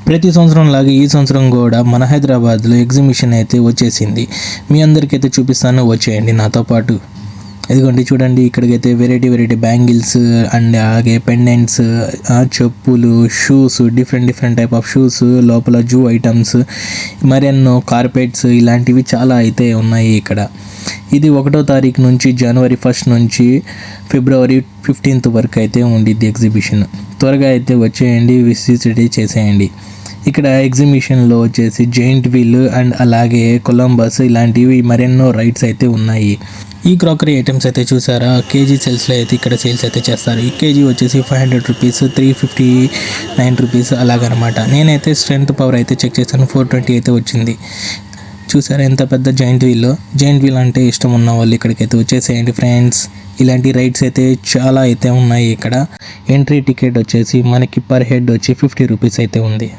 ప్రతి సంవత్సరం లాగా ఈ సంవత్సరం కూడా మన హైదరాబాద్లో ఎగ్జిబిషన్ అయితే వచ్చేసింది. మీ అందరికైతే చూపిస్తాను, వచ్చేయండి నాతో పాటు. ఇదిగోండి చూడండి, ఇక్కడికైతే వెరైటీ బ్యాంగిల్స్ అండ్ అలాగే పెండెంట్స్, చెప్పులు, shoes, different type of shoes, లోపల జూ ఐటమ్స్, మరెన్నో కార్పెట్స్, ఇలాంటివి చాలా అయితే ఉన్నాయి ఇక్కడ. ఇది 1వ తారీఖు నుంచి జనవరి 1 నుంచి ఫిబ్రవరి 15 వరకు అయితే ఉండిద్ది ఎగ్జిబిషన్. త్వరగా అయితే వచ్చేయండి, విజిట్ చేసేయండి. ఇక్కడ ఎగ్జిబిషన్లో వచ్చేసి జెయింట్ వీల్ అండ్ అలాగే కొలంబస్ ఇలాంటివి మరెన్నో రైడ్స్ అయితే ఉన్నాయి. ఈ క్రాకరీ ఐటమ్స్ అయితే చూసారా, కేజీ సేల్స్లో అయితే ఇక్కడ సేల్స్ అయితే చేస్తారు. ఈ కేజీ వచ్చేసి 500 రూపీస్, 359 రూపీస్ అలాగనమాట. నేనైతే స్ట్రెంత్ పవర్ అయితే చెక్ చేశాను, 420 అయితే వచ్చింది. చూసారా ఎంత పెద్ద జెయింట్ వీల్ అంటే ఇష్టం ఉన్న వాళ్ళు ఇక్కడికైతే వచ్చేసేయండి ఫ్రెండ్స్. ఇలాంటి రైడ్స్ అయితే చాలా అయితే ఉన్నాయి ఇక్కడ. ఎంట్రీ టికెట్ వచ్చేసి మనకి పర్ హెడ్ వచ్చి 50 రూపీస్ అయితే ఉంది.